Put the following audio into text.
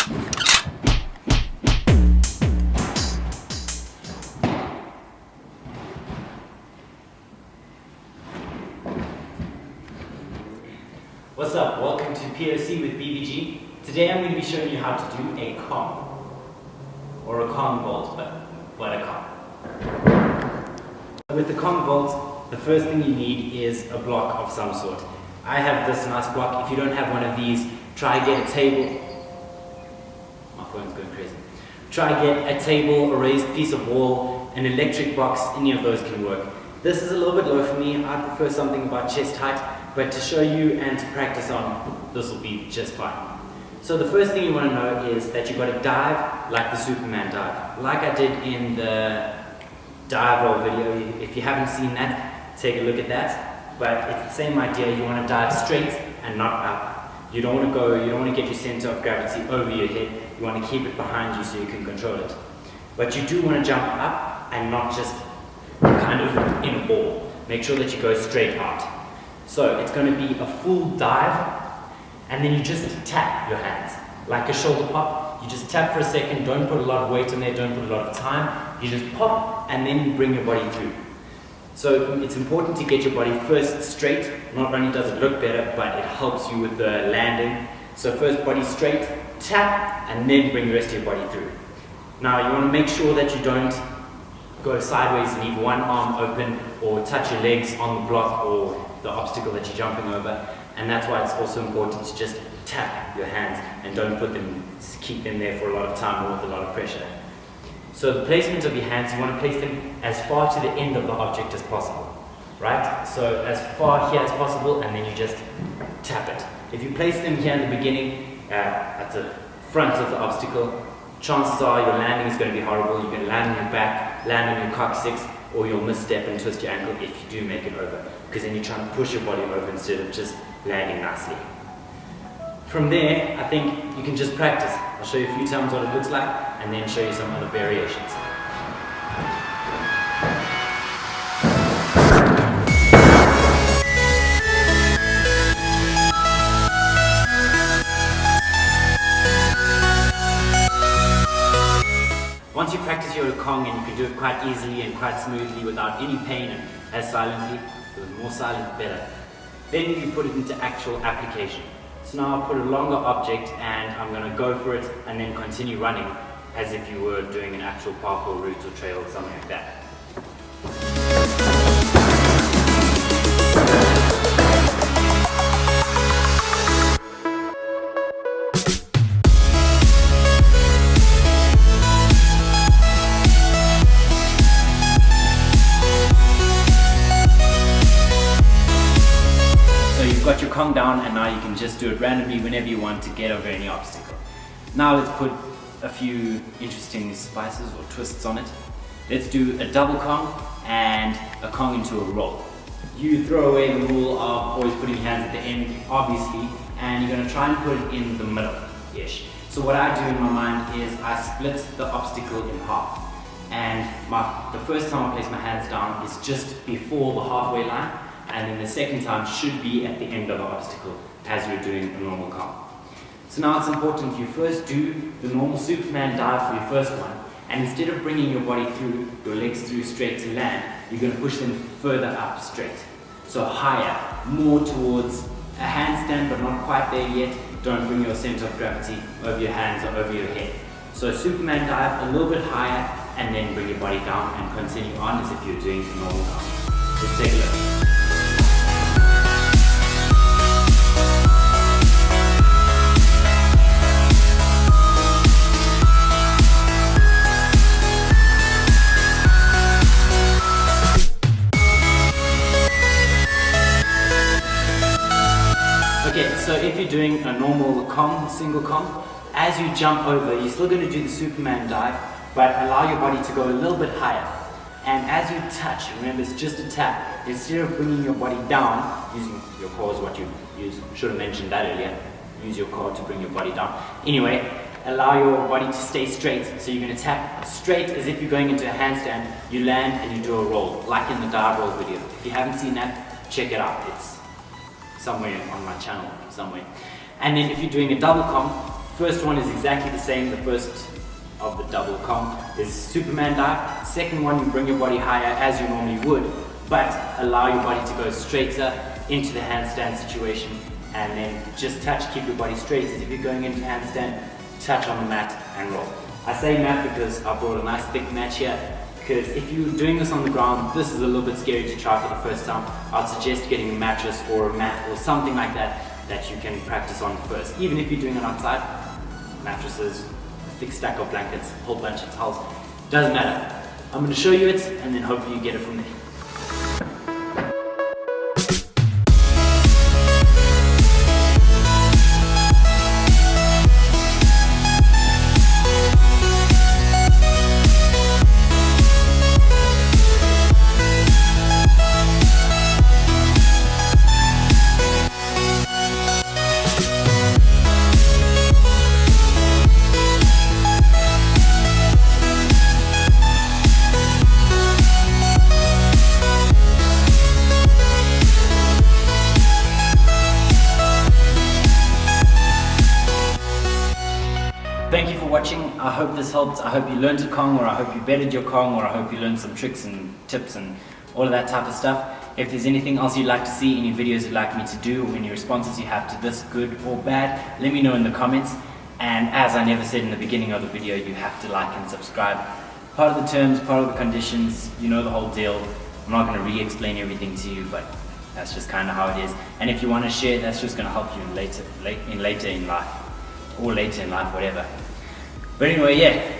What's up? Welcome to POC with BBG. Today I'm going to be showing you how to do a Kong, or a Kong vault, but a Kong. With the Kong vault, the first thing you need is a block of some sort. I have this nice block. If you don't have one of these, try get a table. My phone's going crazy. Try get a table, a raised piece of wall, an electric box. Any of those can work. This is a little bit low for me. I prefer something about chest height. But to show you and to practice on, this will be just fine. So the first thing you want to know is that you've got to dive like the Superman dive. Like I did in the dive roll video. If you haven't seen that, take a look at that. But it's the same idea. You want to dive straight and not up. You don't want to get your center of gravity over your head. You want to keep it behind you so you can control it. But you do want to jump up and not just kind of in a ball. Make sure that you go straight out. So it's going to be a full dive, and then you just tap your hands like a shoulder pop. You just tap for a second, don't put a lot of weight on there, don't put a lot of time. You just pop and then you bring your body through. So it's important to get your body first straight. Not only does it look better, but it helps you with the landing. So first body straight, tap, and then bring the rest of your body through. Now you want to make sure that you don't go sideways and leave one arm open or touch your legs on the block or the obstacle that you're jumping over, and that's why it's also important to just tap your hands and don't keep them there for a lot of time or with a lot of pressure. So the placement of your hands, you want to place them as far to the end of the object as possible, right? So as far here as possible, and then you just tap it. If you place them here in the beginning, at the front of the obstacle, chances are your landing is going to be horrible. You're going to land on your back, land on your coccyx, or you'll misstep and twist your ankle if you do make it over, because then you're trying to push your body over instead of just landing nicely. From there, I think you can just practice. I'll show you a few times what it looks like and then show you some other variations. Once you practice your Kong, and you can do it quite easily and quite smoothly without any pain and as silently, the more silent better, then you put it into actual application. So now I'll put a longer object and I'm going to go for it and then continue running as if you were doing an actual parkour route or trail or something like that. Got your Kong down, and now you can just do it randomly whenever you want to get over any obstacle. Now let's put a few interesting spices or twists on it. Let's do a double Kong and a Kong into a roll. You throw away the rule of always putting your hands at the end, obviously, and you're going to try and put it in the middle-ish. So what I do in my mind is I split the obstacle in half. And the first time I place my hands down is just before the halfway line, and then the second time should be at the end of the obstacle as you're doing a normal Kong. So now it's important if you first do the normal Superman dive for your first one, and instead of bringing your body through, your legs through straight to land, you're going to push them further up straight. So higher, more towards a handstand but not quite there yet. Don't bring your center of gravity over your hands or over your head. So Superman dive a little bit higher and then bring your body down and continue on as if you're doing a normal Kong. Let's take a look. Okay, so if you're doing a normal Kong, single Kong, as you jump over, you're still going to do the Superman dive, but allow your body to go a little bit higher. And as you touch, remember it's just a tap, instead of bringing your body down, using your core is what you use, should have mentioned that earlier, use your core to bring your body down. Anyway, allow your body to stay straight, so you're going to tap straight as if you're going into a handstand, you land and you do a roll, like in the dive roll video. If you haven't seen that, check it out, it's somewhere on my channel, somewhere. And then if you're doing a double Kong, First one is exactly the same. The first of the double Kong is Superman dive. Second one, you bring your body higher as you normally would, but allow your body to go straighter into the handstand situation, and then just touch, keep your body straight as if you're going into handstand, touch on the mat and roll. I say mat because I brought a nice thick mat here, because if you're doing this on the ground, this is a little bit scary to try for the first time. I'd suggest getting a mattress or a mat or something like that that you can practice on first. Even if you're doing it outside, mattresses, a thick stack of blankets, a whole bunch of towels, doesn't matter. I'm going to show you it and then hopefully you get it from there. Thank you for watching. I hope this helped. I hope you learned a Kong, or I hope you bettered your Kong, or I hope you learned some tricks and tips and all of that type of stuff. If there's anything else you'd like to see, any videos you'd like me to do, or any responses you have to this, good or bad, let me know in the comments. And as I never said in the beginning of the video, you have to like and subscribe. Part of the terms, part of the conditions, you know the whole deal. I'm not going to re-explain everything to you, but that's just kind of how it is. And if you want to share, that's just going to help you later in life, or later in life, whatever. But anyway, yeah,